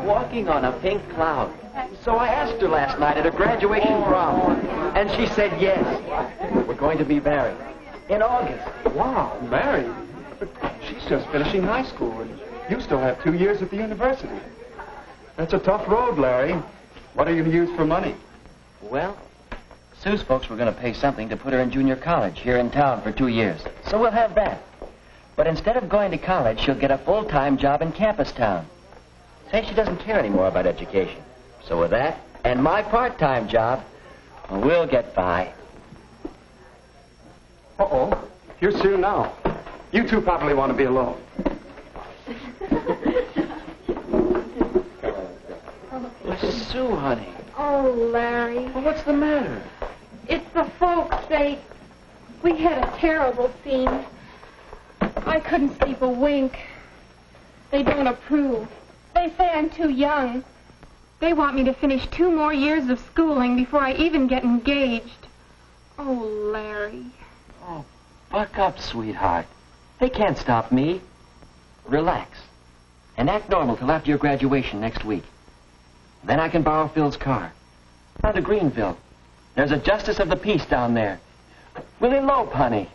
walking on a pink cloud. So I asked her last night at a graduation prom, and she said yes. We're going to be married in August. Wow, married? But she's just finishing high school, and you still have 2 years at the university. That's a tough road, Larry. What are you going to use for money? Well, Sue's folks were going to pay something to put her in junior college here in town for 2 years. So we'll have that. But instead of going to college, she'll get a full-time job in campus town. Say she doesn't care anymore about education. So with that, and my part-time job, well, we'll get by. Uh-oh. Here's Sue now. You two probably want to be alone. Sue, honey. Oh, Larry. Well, what's the matter? It's the folks. We had a terrible scene. I couldn't sleep a wink. They don't approve. They say I'm too young. They want me to finish 2 more years of schooling before I even get engaged. Oh, Larry. Oh, buck up, sweetheart. They can't stop me. Relax. And act normal till after your graduation next week. Then I can borrow Phil's car. Down to Greenville. There's a justice of the peace down there. We'll elope, honey.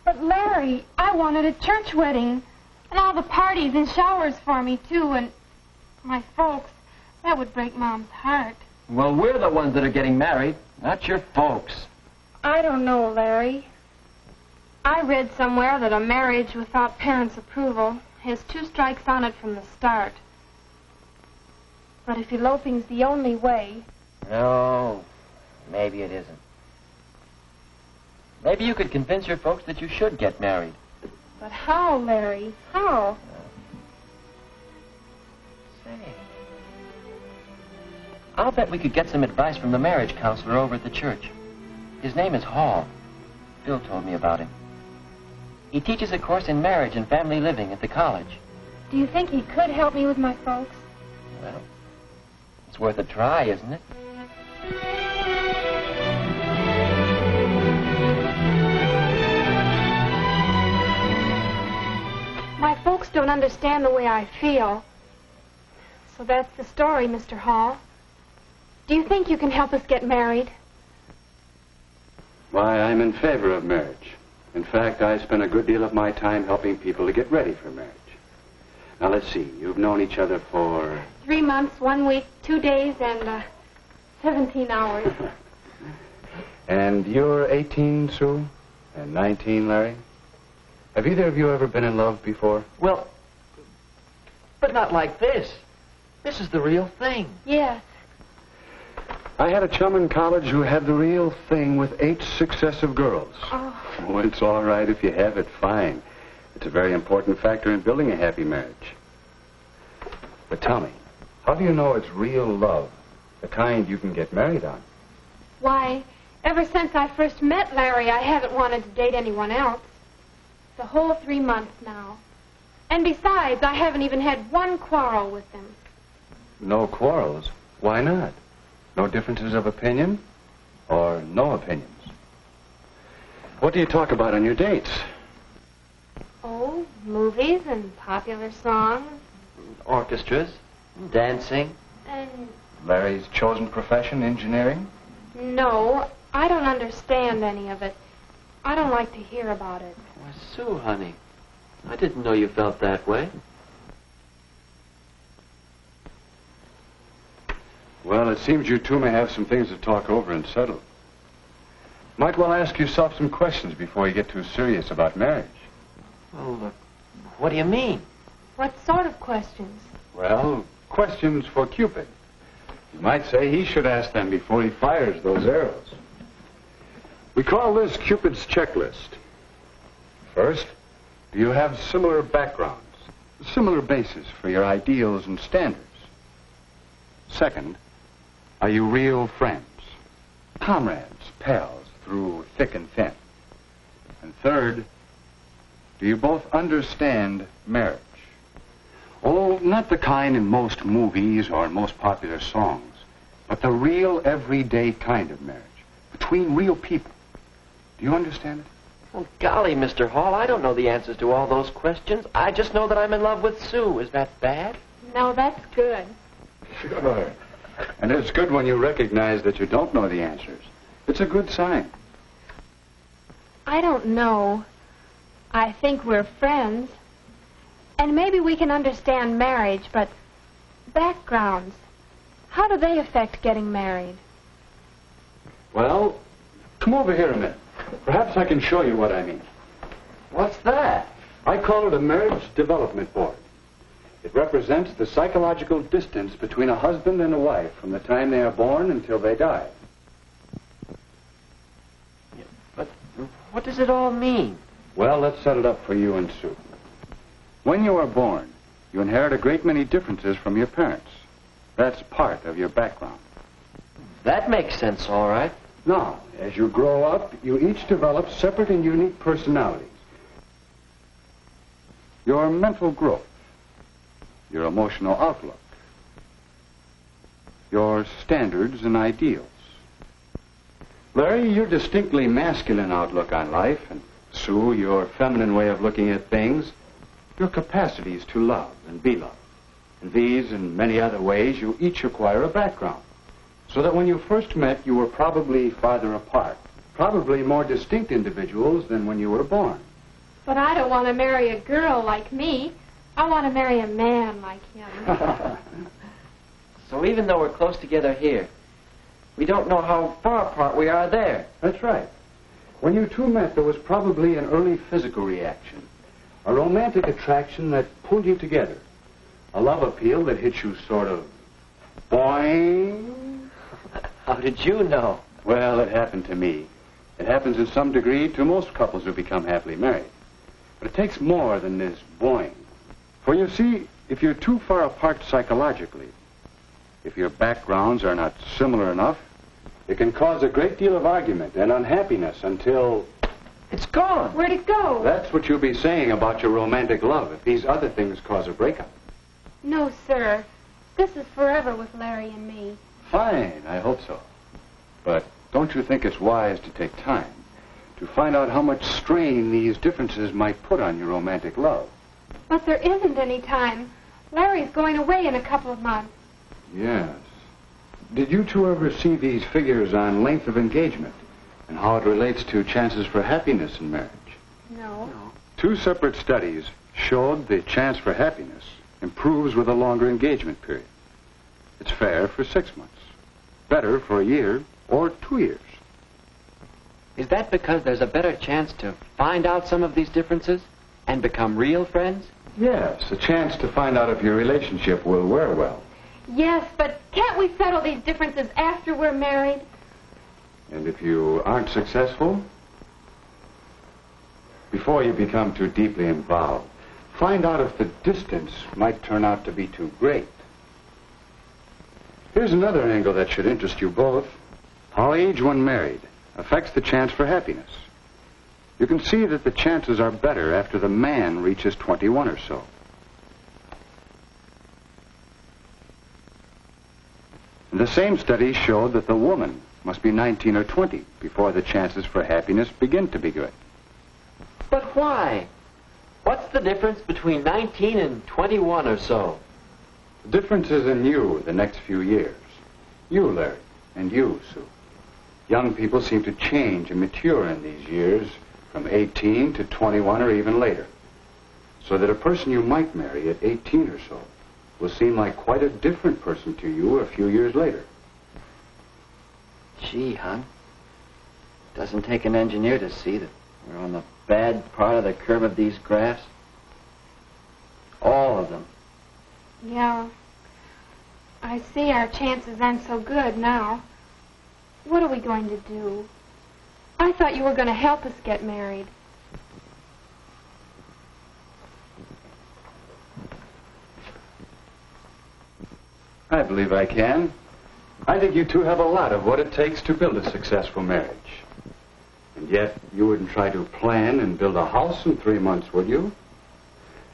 But, Larry, I wanted a church wedding. And all the parties and showers for me, too. And my folks, that would break Mom's heart. Well, we're the ones that are getting married, not your folks. I don't know, Larry. I read somewhere that a marriage without parents' approval has 2 strikes on it from the start. But if eloping's the only way... No, maybe it isn't. Maybe you could convince your folks that you should get married. But how, Larry? How? Say, I'll bet we could get some advice from the marriage counselor over at the church. His name is Hall. Bill told me about him. He teaches a course in marriage and family living at the college. Do you think he could help me with my folks? Well, it's worth a try, isn't it? My folks don't understand the way I feel. So that's the story, Mr. Hall. Do you think you can help us get married? Why, I'm in favor of marriage. In fact, I spend a good deal of my time helping people to get ready for marriage. Now, let's see. You've known each other for... 3 months, 1 week, 2 days, and 17 hours. And you're 18, Sue? And 19, Larry? Have either of you ever been in love before? Well, but not like this. This is the real thing. Yes. I had a chum in college who had the real thing with 8 successive girls. Oh. Oh, it's all right if you have it, fine. It's a very important factor in building a happy marriage. But tell me, how do you know it's real love, the kind you can get married on? Why, ever since I first met Larry, I haven't wanted to date anyone else. The whole 3 months now. And besides, I haven't even had 1 quarrel with him. No quarrels? Why not? No differences of opinion? Or no opinions? What do you talk about on your dates? Oh, movies and popular songs. Orchestras, dancing. And... Larry's chosen profession, engineering? No, I don't understand any of it. I don't like to hear about it. Why, Sue, honey, I didn't know you felt that way. Well, it seems you two may have some things to talk over and settle. Might well ask yourself some questions before you get too serious about marriage. Well, what do you mean? What sort of questions? Well, questions for Cupid. You might say he should ask them before he fires those arrows. We call this Cupid's checklist. First, do you have similar backgrounds, similar bases for your ideals and standards? Second, are you real friends, comrades, pals through thick and thin? And third, do you both understand marriage? Oh, not the kind in most movies or in most popular songs, but the real everyday kind of marriage, between real people. Do you understand it? Oh, golly, Mr. Hall, I don't know the answers to all those questions. I just know that I'm in love with Sue. Is that bad? No, that's good. Sure. And it's good when you recognize that you don't know the answers. It's a good sign. I don't know. I think we're friends. And maybe we can understand marriage, but backgrounds, how do they affect getting married? Well, come over here a minute. Perhaps I can show you what I mean. What's that? I call it a marriage development board. It represents the psychological distance between a husband and a wife from the time they are born until they die. But what does it all mean? Well, let's set it up for you and Sue. When you are born, you inherit a great many differences from your parents. That's part of your background. That makes sense, all right. Now, as you grow up, you each develop separate and unique personalities. Your mental growth, your emotional outlook, your standards and ideals. Larry, your distinctly masculine outlook on life, and Sue, your feminine way of looking at things, your capacities to love and be loved. In these and many other ways, you each acquire a background, so that when you first met, you were probably farther apart, probably more distinct individuals than when you were born. But I don't want to marry a girl like me. I want to marry a man like him. So even though we're close together here, we don't know how far apart we are there. That's right. When you two met, there was probably an early physical reaction, a romantic attraction that pulled you together, a love appeal that hit you sort of boing. How did you know? Well, it happened to me. It happens in some degree to most couples who become happily married. But it takes more than this boing. For you see, if you're too far apart psychologically, if your backgrounds are not similar enough, it can cause a great deal of argument and unhappiness until... It's gone. Where'd it go? That's what you'll be saying about your romantic love if these other things cause a breakup. No, sir. This is forever with Larry and me. Fine, I hope so. But don't you think it's wise to take time to find out how much strain these differences might put on your romantic love? But there isn't any time. Larry's going away in a couple of months. Yes. Did you two ever see these figures on length of engagement and how it relates to chances for happiness in marriage? No. Two separate studies showed the chance for happiness improves with a longer engagement period. It's fair for 6 months, better for a year or 2 years. Is that because there's a better chance to find out some of these differences and become real friends? Yes, a chance to find out if your relationship will wear well. Yes, but can't we settle these differences after we're married? And if you aren't successful, before you become too deeply involved, find out if the distance might turn out to be too great. Here's another angle that should interest you both. How age when married affects the chance for happiness. You can see that the chances are better after the man reaches 21 or so. And the same study showed that the woman must be 19 or 20 before the chances for happiness begin to be good. But why? What's the difference between 19 and 21 or so? The difference is in you the next few years. You, Larry, and you, Sue. Young people seem to change and mature in these years from 18 to 21 or even later. So that a person you might marry at 18 or so will seem like quite a different person to you a few years later. Gee, hon. Doesn't take an engineer to see that we're on the bad part of the curve of these graphs. All of them. Yeah. I see our chances aren't so good now. What are we going to do? I thought you were going to help us get married. I believe I can. I think you two have a lot of what it takes to build a successful marriage. And yet, you wouldn't try to plan and build a house in 3 months, would you?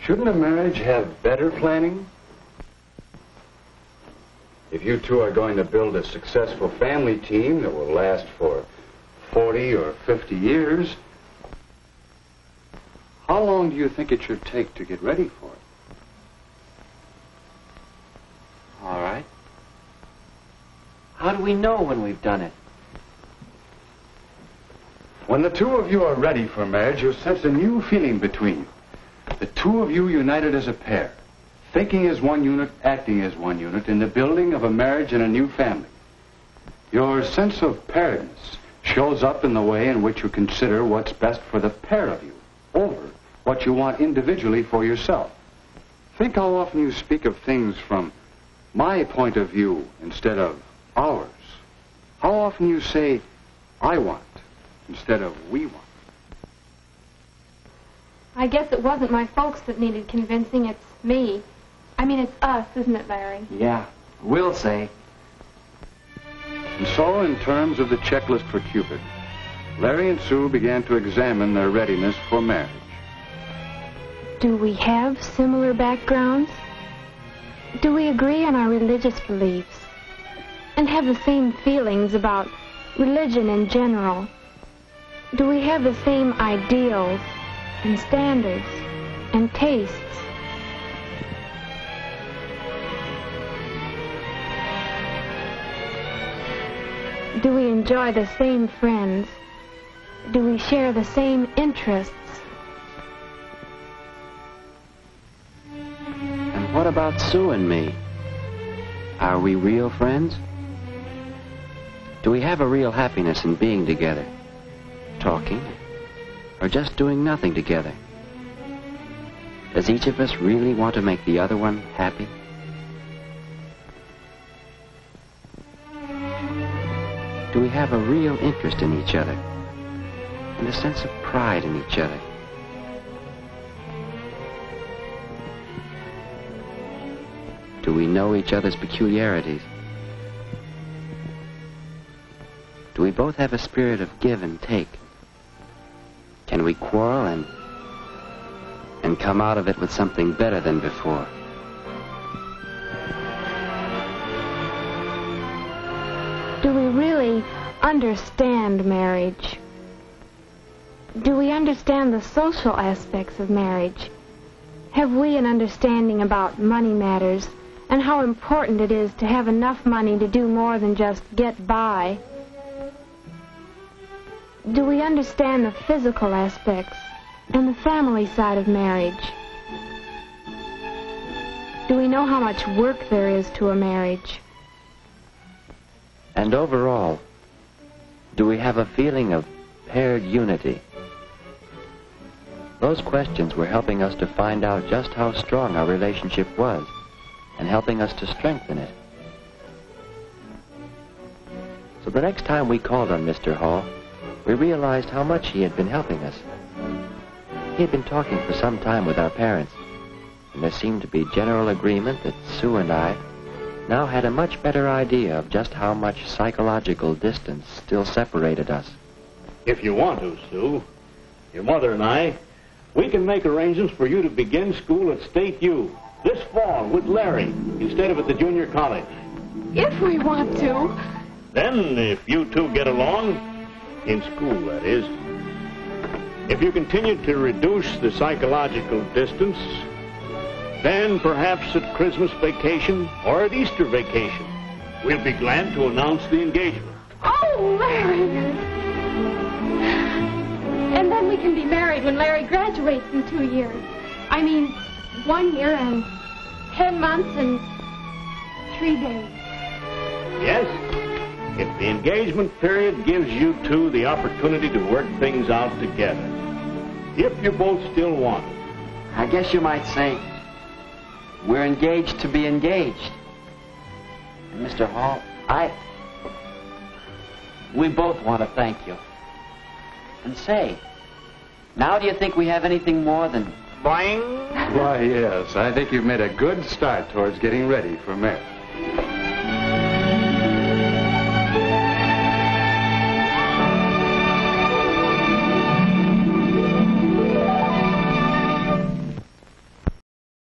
Shouldn't a marriage have better planning? If you two are going to build a successful family team that will last for 40 or 50 years, how long do you think it should take to get ready for it? All right. we know when we've done it? When the two of you are ready for marriage, you'll sense a new feeling between you. The two of you united as a pair, thinking as one unit, acting as one unit in the building of a marriage and a new family. Your sense of pairedness shows up in the way in which you consider what's best for the pair of you over what you want individually for yourself. Think how often you speak of things from my point of view instead of ours. How often you say, I want, instead of we want. I guess it wasn't my folks that needed convincing, it's me. I mean, it's us, isn't it, Larry? Yeah, we'll say. And so, in terms of the checklist for Cupid, Larry and Sue began to examine their readiness for marriage. Do we have similar backgrounds? Do we agree on our religious beliefs? And have the same feelings about religion in general? Do we have the same ideals and standards and tastes? Do we enjoy the same friends? Do we share the same interests? And what about Sue and me? Are we real friends? Do we have a real happiness in being together? Talking? Or just doing nothing together? Does each of us really want to make the other one happy? Do we have a real interest in each other and a sense of pride in each other? Do we know each other's peculiarities? Do we both have a spirit of give and take? Can we quarrel and come out of it with something better than before? Do we really understand marriage? Do we understand the social aspects of marriage? Have we an understanding about money matters and how important it is to have enough money to do more than just get by? Do we understand the physical aspects and the family side of marriage? Do we know how much work there is to a marriage? And overall, do we have a feeling of paired unity? Those questions were helping us to find out just how strong our relationship was and helping us to strengthen it. So the next time we called on Mr. Hall, we realized how much he had been helping us. He had been talking for some time with our parents, and there seemed to be general agreement that Sue and I now had a much better idea of just how much psychological distance still separated us. If you want to, Sue, your mother and I, we can make arrangements for you to begin school at State U this fall with Larry instead of at the junior college. If we want to. Then, if you two get along, in school, that is, if you continue to reduce the psychological distance, then perhaps at Christmas vacation or at Easter vacation, we'll be glad to announce the engagement. Oh, Larry! And then we can be married when Larry graduates in 2 years. I mean, 1 year and 10 months and 3 days. Yes, if the engagement period gives you two the opportunity to work things out together. If you both still want it. I guess you might say we're engaged to be engaged. And Mr. Hall, we both want to thank you. And say, now do you think we have anything more than... Boing! Why, yes, I think you've made a good start towards getting ready for marriage.